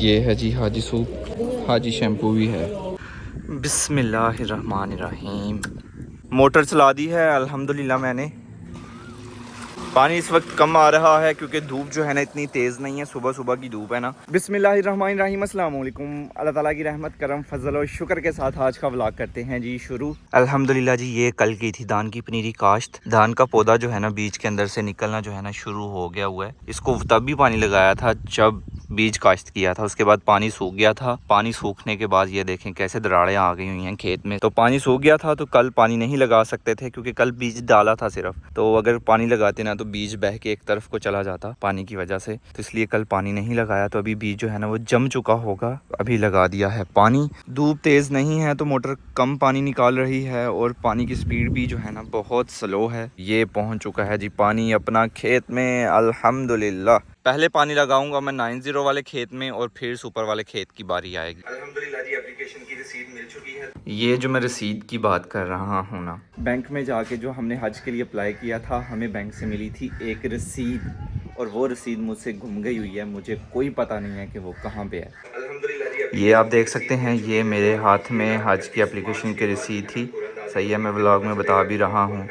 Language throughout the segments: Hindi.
ये है जी हाजी सूप, हाजी शैम्पू भी है। बिस्मिल्लाहिर्रहमानिर्रहीम। मोटर चला दी है अल्हम्दुलिल्लाह मैंने। पानी इस वक्त कम आ रहा है क्योंकि धूप जो है ना इतनी तेज़ नहीं है, सुबह सुबह की धूप है ना। बिस्मिल्लाहिर्रहमानिर्रहीम, अस्सलाम वालेकुम। अल्लाह ताला की रहमत करम फजल और शुक्र के साथ आज का व्लॉग करते हैं जी शुरू। अल्हम्दुलिल्लाह जी, ये कल की थी धान की पनीरी काश्त। धान का पौधा जो है ना बीज के अंदर से निकलना जो है ना शुरू हो गया हुआ है। इसको तब भी पानी लगाया था जब बीज काश्त किया था, उसके बाद पानी सूख गया था। पानी सूखने के बाद ये देखें कैसे दरारें आ गई हुई हैं खेत में। तो पानी सूख गया था तो कल पानी नहीं लगा सकते थे क्योंकि कल बीज डाला था सिर्फ, तो अगर पानी लगाते ना तो बीज बह के एक तरफ को चला जाता पानी की वजह से, तो इसलिए कल पानी नहीं लगाया। तो अभी बीज जो है ना वो जम चुका होगा, अभी लगा दिया है पानी। धूप तेज़ नहीं है तो मोटर कम पानी निकाल रही है और पानी की स्पीड भी जो है ना बहुत स्लो है। ये पहुंच चुका है जी पानी अपना खेत में अल्हम्दुलिल्लाह। पहले पानी लगाऊंगा मैं 90 वाले खेत में और फिर सुपर वाले खेत की बारी आएगी। अल्हम्दुलिल्लाह जी, एप्लीकेशन की रसीद मिल चुकी है। ये जो मैं रसीद की बात कर रहा हूँ ना, बैंक में जाके जो हमने हज के लिए अप्लाई किया था, हमें बैंक से मिली थी एक रसीद और वो रसीद मुझसे गुम गई हुई है। मुझे कोई पता नहीं है कि वो कहाँ पे है। ये आप देख सकते हैं, ये मेरे हाथ में हज की एप्लीकेशन की रसीद थी। सही है, मैं व्लॉग में बता भी रहा हूँ।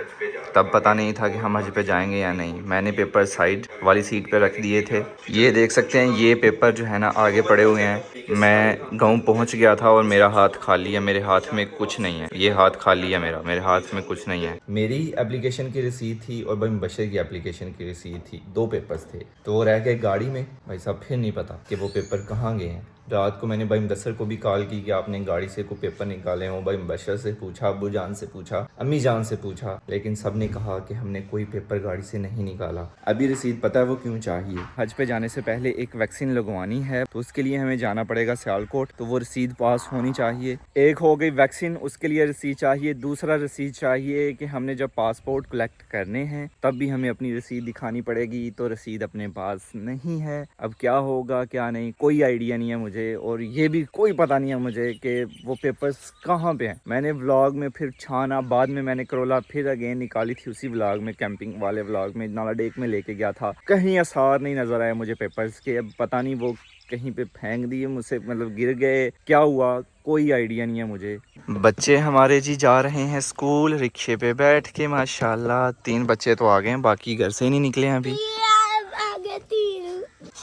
तब पता नहीं था कि हम हज पे जाएंगे या नहीं। मैंने पेपर साइड वाली सीट पे रख दिए थे। ये देख सकते हैं, ये पेपर जो है ना आगे पड़े हुए हैं। मैं गाँव पहुँच गया था और मेरा हाथ खाली है, मेरे हाथ में कुछ नहीं है। ये हाथ खाली है मेरा, मेरे हाथ में कुछ नहीं है। मेरी एप्लीकेशन की रसीद थी और भाई बशर की एप्लीकेशन की रसीद थी, 2 पेपर्स थे। तो वो रह गए गाड़ी में। भाई साहब फिर नहीं पता कि वो पेपर कहाँ गए हैं। रात को मैंने भाई मुदस्सर को भी कॉल की कि आपने गाड़ी से कोई पेपर निकाले हों। भाई बशर से पूछा, अब्बू जान से पूछा, अम्मी जान से पूछा, लेकिन सब ने कहा कि हमने कोई पेपर गाड़ी से नहीं निकाला। अभी रसीद पता है वो क्यों चाहिए? हज पे जाने से पहले एक वैक्सीन लगवानी है, तो उसके लिए हमें जाना पड़ेगा सियालकोट। तो वो रसीद पास होनी चाहिए। एक हो गई वैक्सीन, उसके लिए रसीद चाहिए। दूसरा रसीद चाहिए कि हमने जब पासपोर्ट कलेक्ट करने हैं तब भी हमें अपनी रसीद दिखानी पड़ेगी। तो रसीद अपने पास नहीं है। अब क्या होगा क्या नहीं, कोई आइडिया नहीं है मुझे, और ये भी कोई पता नहीं है मुझे कि वो पेपर्स कहाँ पे हैं। मैंने व्लॉग में फिर छाना, बाद में मैंने करोला फिर अगेन निकाली थी उसी व्लॉग में, कैंपिंग वाले व्लॉग में। नाला डेक में लेके गया था, कहीं आसार नहीं नजर आया मुझे पेपर्स के। अब पता नहीं वो कहीं पे फेंक दिए मुझसे, मतलब गिर गए, क्या हुआ कोई आइडिया नहीं है मुझे। बच्चे हमारे जी जा रहे हैं स्कूल रिक्शे पे बैठ के। माशाल्लाह 3 बच्चे तो आ गए हैं, बाकी घर से ही नहीं निकले हैं अभी।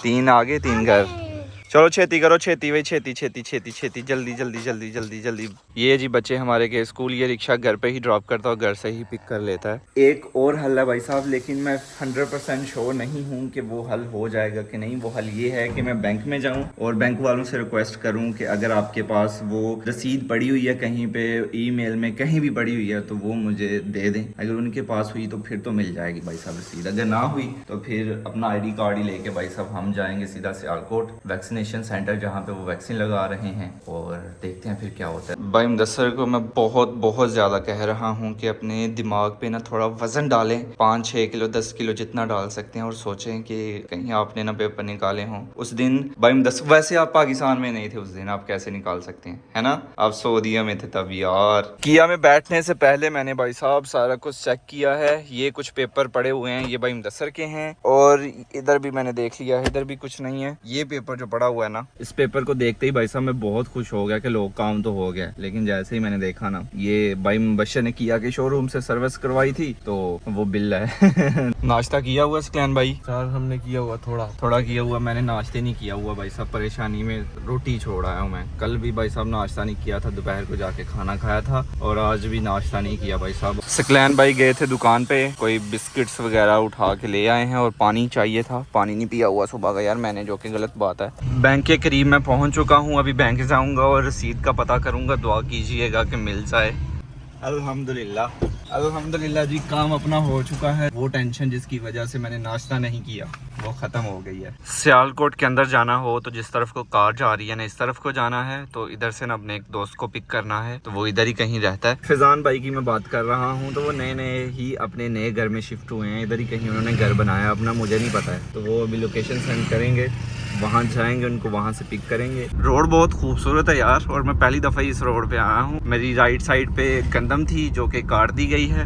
3 आगे 3 घर। चलो छेती करो, छेती भाई, छेती छेती छेती छेती, जल्दी जल्दी जल्दी जल्दी जल्दी। ये जी बच्चे हमारे के स्कूल। ये रिक्शा घर पे ही ड्रॉप करता है और घर से ही पिक कर लेता है। एक और हल है भाई साहब, लेकिन मैं 100% श्योर नहीं हूँ कि वो हल हो जाएगा कि नहीं। वो हल ये है कि मैं बैंक में जाऊँ और बैंक वालों से रिक्वेस्ट करूँ कि अगर आपके पास वो रसीद पड़ी हुई है कहीं पे, ईमेल में कहीं भी पड़ी हुई है, तो वो मुझे दे दें। अगर उनके पास हुई तो फिर तो मिल जाएगी भाई साहब रसीद। अगर ना हुई तो फिर अपना ID कार्ड ही लेके भाई साहब हम जाएंगे सीधा सियालकोट वैक्सीनेशन सेंटर, जहाँ पे वो वैक्सीन लगा रहे हैं, और देखते हैं फिर क्या होता है। भाई मुदस्सर को मैं बहुत ज़्यादा कह रहा हूँ कि अपने दिमाग पे ना थोड़ा वजन डालें, 5-6 किलो 10 किलो जितना डाल सकते हैं, और सोचें कि कहीं आपने ना पेपर निकाले हों उस दिन। भाई मुदस्सर वैसे आप पाकिस्तान में नहीं थे उस दिन, आप कैसे निकाल सकते हैं, है ना? आप सऊदीया में थे तब। यार किया में बैठने से पहले मैंने भाई साहब सारा कुछ चेक किया है। ये कुछ पेपर पड़े हुए हैं, ये भाई मुदस्सर के हैं, और इधर भी मैंने देख लिया है, इधर भी कुछ नहीं है। ये पेपर जो पड़ा हुआ है ना, इस पेपर को देखते ही भाई साहब मैं बहुत खुश हो गया कि लोग काम तो हो गया। लेकिन जैसे ही मैंने देखा ना, ये भाई मुबशर ने किया कि शोरूम से सर्विस करवाई थी, तो वो बिल है। नाश्ता किया हुआ सकलैन भाई? सर हमने किया हुआ, थोड़ा किया हुआ। मैंने नाश्ते नहीं किया हुआ भाई साहब, परेशानी में रोटी छोड़ आया हूँ मैं। कल भी भाई साहब नाश्ता नहीं किया था, दोपहर को जाके खाना खाया था, और आज भी नाश्ता नहीं किया भाई साहब। सकलैन भाई गए थे दुकान पे, कोई बिस्किट्स वगैरह उठा के ले आए हैं, और पानी चाहिए था। पानी नहीं पिया हुआ सुबह का यार मैंने, जो कि गलत बात है। बैंक के करीब मैं पहुंच चुका हूं, अभी बैंक जाऊंगा और रसीद का पता करूंगा। दुआ कीजिएगा कि मिल जाए। अल्हम्दुलिल्लाह अल्हम्दुलिल्लाह जी, काम अपना हो चुका है। वो टेंशन जिसकी वजह से मैंने नाश्ता नहीं किया वो ख़त्म हो गई है। सियालकोट के अंदर जाना हो तो जिस तरफ को कार जा रही है ना, इस तरफ को जाना है, तो इधर से ना अपने एक दोस्त को पिक करना है, तो वो इधर ही कहीं रहता है। फिजान भाई की मैं बात कर रहा हूँ, तो वो नए ही अपने नए घर में शिफ्ट हुए हैं। इधर ही कहीं उन्होंने घर बनाया अपना, मुझे नहीं पता है। तो वो अभी लोकेशन सेंड करेंगे, वहाँ जाएंगे, उनको वहाँ से पिक करेंगे। रोड बहुत खूबसूरत है यार, और मैं पहली दफ़ा इस रोड पे आया हूँ। मेरी राइट साइड पे कंदम थी जो कि काट दी गई है,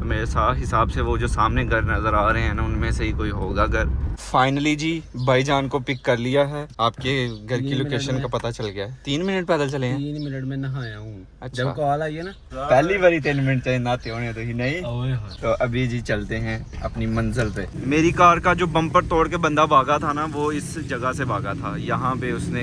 तो मेरे हिसाब से वो जो सामने घर नज़र आ रहे हैं ना, उनमें से ही कोई होगा घर। फाइनली जी भाईजान को पिक कर लिया है, आपके घर की लोकेशन का पता चल गया है। 3 मिनट पैदल चले हैं। 3 मिनट में नहाया हूँ। अच्छा। जब कॉल आई है ना, पहली बारी 3 मिनट चाहिए नहाते होने तो ही नहीं। तो अभी जी चलते हैं अपनी मंजिल पे। मेरी कार का जो बम्पर तोड़ के बंदा भागा था ना, वो इस जगह से भागा था। यहाँ पे उसने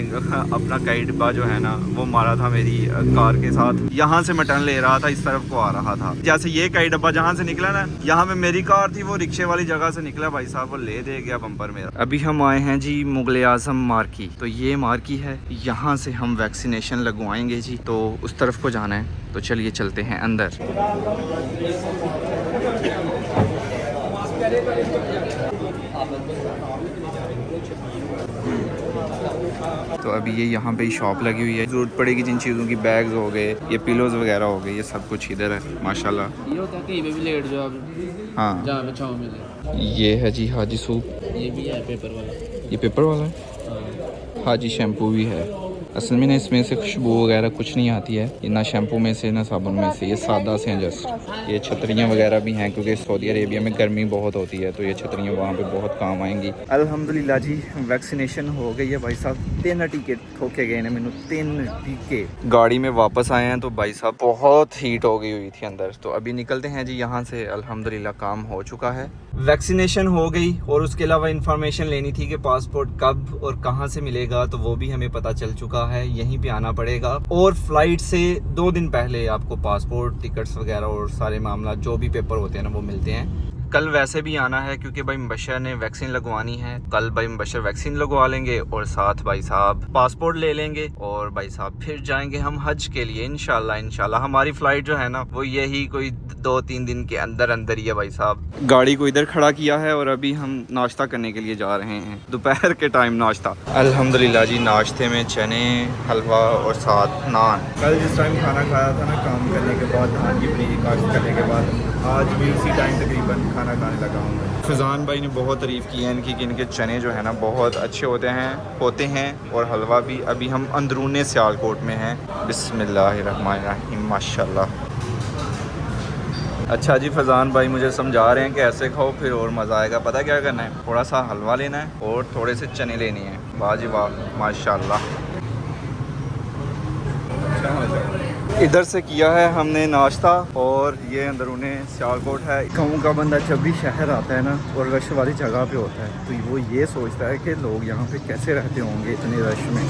अपना कई डिब्बा जो है ना वो मारा था मेरी कार के साथ। यहाँ से मटन ले रहा था, इस तरफ को आ रहा था। जैसे ये कई डिब्बा जहाँ से निकला ना, यहाँ पे मेरी कार थी, वो रिक्शे वाली जगह से निकला भाई साहब, वो ले दे गया बम्पर मेरा। अभी हम आए हैं जी मुगल आजम मार्की। तो ये मार्की है, यहाँ से हम वैक्सीनेशन लगवाएंगे जी। तो उस तरफ को जाना है, तो चलिए चलते हैं अंदर। तो अभी ये यहाँ पे शॉप लगी हुई है, जरूरत पड़ेगी जिन चीज़ों की, बैग्स हो गए, ये पिलोज वगैरह हो गए, ये सब कुछ इधर है माशाल्लाह। ये होता है कहीं पे भी लेट जाओ आप, हाँ, जहाँ पे छाँव मिले। ये है जी हाजी सूप। ये भी है पेपर वाला। ये पेपर वाला है। हाँ। हाजी शैम्पू भी है। असल में ना इसमें से खुशबू वगैरह कुछ नहीं आती है, ये ना शैम्पू में से ना साबुन में से, ये सादा से हैं जस्ट। ये छतरियाँ वगैरह भी हैं, क्योंकि सऊदी अरेबिया में गर्मी बहुत होती है, तो ये छतरियाँ वहाँ पे बहुत काम आएंगी। अल्हम्दुलिल्लाह जी वैक्सीनेशन हो गई है भाई साहब। 3 टीके ठोके गए ने मैंने, 3 टीके। गाड़ी में वापस आए हैं तो भाई साहब बहुत हीट हो गई हुई थी अंदर। तो अभी निकलते हैं जी यहाँ से। अल्हम्दुलिल्लाह काम हो चुका है, वैक्सीनेशन हो गई। और उसके अलावा इन्फॉर्मेशन लेनी थी कि पासपोर्ट कब और कहाँ से मिलेगा, तो वो भी हमें पता चल चुका है, यहीं पे आना पड़ेगा। और फ्लाइट से 2 दिन पहले आपको पासपोर्ट, टिकट्स वगैरह और सारे मामला जो भी पेपर होते हैं ना वो मिलते हैं। कल वैसे भी आना है, क्योंकि भाई मुबशर ने वैक्सीन लगवानी है। कल भाई मुबशर वैक्सीन लगवा लेंगे और साथ भाई साहब पासपोर्ट ले लेंगे, और भाई साहब फिर जाएंगे हम हज के लिए इंशाल्लाह। हमारी फ्लाइट जो है ना वो यही कोई 2-3 दिन के अंदर अंदर ही है भाई साहब। गाड़ी को इधर खड़ा किया है और अभी हम नाश्ता करने के लिए जा रहे हैं, दोपहर के टाइम नाश्ता। अल्हम्दुलिल्लाह जी नाश्ते में चने, हलवा और साथ नान। कल जिस टाइम खाना खाया था ना, काम करने के बाद, धान की पनीर काश्त करने के बाद, आज भी उसी टाइम तकरीबन खाना खाने लगा हूँ मैं। फैज़ान भाई ने बहुत तारीफ़ की है इनकी कि इनके चने जो है ना बहुत अच्छे होते हैं और हलवा भी। अभी हम अंदरूने सियालकोट में हैं। बिस्मिल्लाहिर्रहमानिर्रहीम माशाल्लाह। अच्छा जी, फैज़ान भाई मुझे समझा रहे हैं कि ऐसे खाओ फिर और मज़ा आएगा। पता क्या करना है, थोड़ा सा हलवा लेना है और थोड़े से चने लेने हैं। वाह जी वाह माशाल्लाह। इधर से किया है हमने नाश्ता, और ये अंदरूने सियालकोट है। गाँव का बंदा जब भी शहर आता है ना और रश वाली जगह पे होता है, तो वो ये सोचता है कि लोग यहाँ पे कैसे रहते होंगे इतने रश में।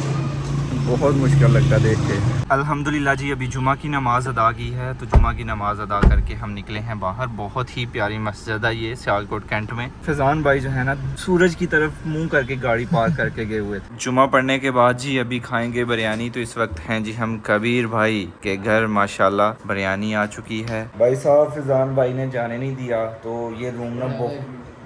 बहुत मुश्किल लगता है देख के। अल्हम्दुलिल्लाह जी अभी जुमा की नमाज़ अदा की है, तो जुमा की नमाज़ अदा करके हम निकले हैं बाहर। बहुत ही प्यारी मस्जिद है ये सियालकोट कैंट में। फैज़ान भाई जो है ना सूरज की तरफ मुंह करके गाड़ी पार्क करके गए हुए थे। जुमा पढ़ने के बाद जी अभी खाएंगे बिरयानी। तो इस वक्त हैं जी हम कबीर भाई के घर, माशाल्लाह बिरयानी आ चुकी है। भाई साहब फैज़ान भाई ने जाने नहीं दिया, तो ये रूम ना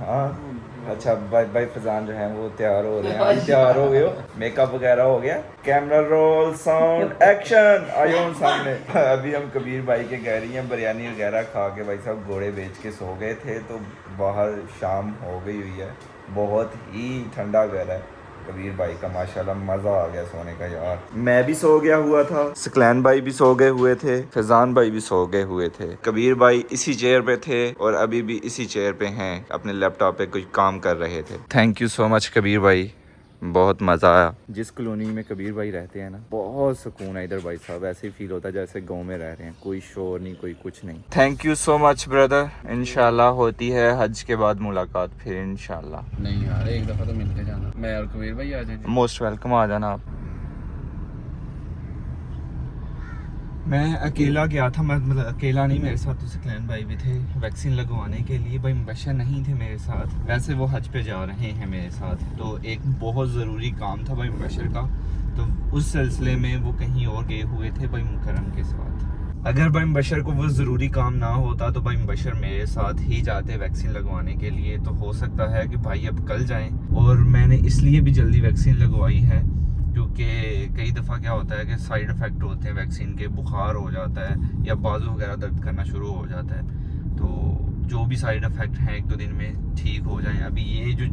हाँ अच्छा भाई फैज़ान जो है वो तैयार हो रहे हैं। तैयार हो गए हो, मेकअप वगैरह हो गया, कैमरा रोल साउंड एक्शन, आयो सामने। अभी हम कबीर भाई के घर ही हैं, बिरयानी वगैरह खा के भाई साहब घोड़े बेच के सो गए थे। तो बाहर शाम हो गई हुई है, बहुत ही ठंडा घर है कबीर भाई का, माशाल्लाह मज़ा आ गया सोने का यार। मैं भी सो गया हुआ था, सकलैन भाई भी सो गए हुए थे, फैज़ान भाई भी सो गए हुए थे। कबीर भाई इसी चेयर पे थे और अभी भी इसी चेयर पे हैं, अपने लैपटॉप पे कुछ काम कर रहे थे। Thank you so much Kabir भाई, बहुत मज़ा आया। जिस कॉलोनी में कबीर भाई रहते हैं ना, बहुत सुकून है इधर भाई साहब। ऐसे ही फील होता है जैसे गांव में रह रहे हैं, कोई शोर नहीं, कोई कुछ नहीं। Thank you so much brother. इंशाल्लाह होती है हज के बाद मुलाकात फिर इंशाल्लाह। नहीं यार, एक दफ़ा तो मिलके जाना, मैं और कबीर भाई आ जाएंगे। मोस्ट वेलकम, आ जाना आप। मैं अकेला गया था, मतलब अकेला नहीं, मेरे साथ तो सकलैन भाई भी थे वैक्सीन लगवाने के लिए। भाई मुबशर नहीं थे मेरे साथ, वैसे वो हज पे जा रहे हैं मेरे साथ, तो एक बहुत ज़रूरी काम था भाई मुबशर का, तो उस सिलसिले में वो कहीं और गए हुए थे भाई मुकरम के साथ। अगर भाई मुबशर को वो ज़रूरी काम ना होता तो भाई मुबशर मेरे साथ ही जाते वैक्सीन लगवाने के लिए। तो हो सकता है कि भाई अब कल जाएँ, और मैंने इसलिए भी जल्दी वैक्सीन लगवाई है क्योंकि कई दफ़ा क्या होता है कि साइड इफ़ेक्ट होते हैं वैक्सीन के, बुखार हो जाता है या बाजू वगैरह दर्द करना शुरू हो जाता है। तो जो भी साइड इफ़ेक्ट हैं 1-2 दिन में ठीक हो जाएं। अभी ये जो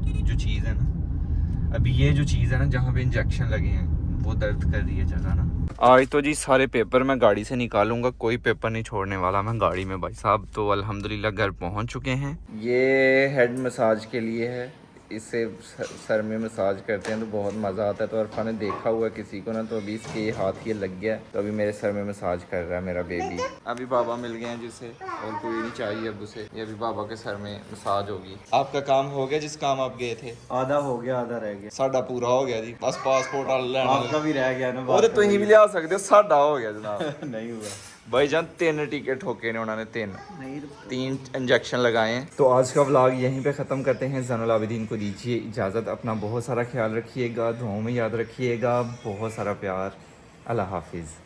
चीज़ है ना, जहाँ पे इंजेक्शन लगे हैं, वो दर्द कर रही है जगह ना। आज तो जी सारे पेपर मैं गाड़ी से निकालूंगा, कोई पेपर नहीं छोड़ने वाला मैं गाड़ी में भाई साहब। तो अल्हम्दुलिल्लाह घर पहुंच चुके हैं। ये हेड मसाज के लिए है, इससे सर में मसाज करते हैं तो बहुत मज़ा आता है। तो अरफा ने देखा हुआ किसी को ना, तो अभी इसके ये हाथ ये लग गया है, तो अभी मेरे सर में मसाज कर रहा है मेरा बेबी। अभी बाबा मिल गए हैं जिसे, और कोई नहीं चाहिए अब उसे। ये अभी बाबा के सर में मसाज होगी। आपका काम हो गया जिस काम आप गए थे? आधा हो गया, आधा रह गया। साडा पूरा हो गया जी, बस पासपोर्ट आपका भी रह गया ना। वो तो तुम भी लिया सकते हो, साडा हो गया जनाब। नहीं हुआ भाईजान 3 टीके ठोके ने उन्होंने, 3 नहीं। इंजेक्शन लगाए हैं। तो आज का व्लॉग यहीं पे ख़त्म करते हैं। ज़ैनुल आबिदीन को दीजिए इजाज़त। अपना बहुत सारा ख्याल रखिएगा, दुआओं में याद रखिएगा। बहुत सारा प्यार। अल्लाह हाफिज़।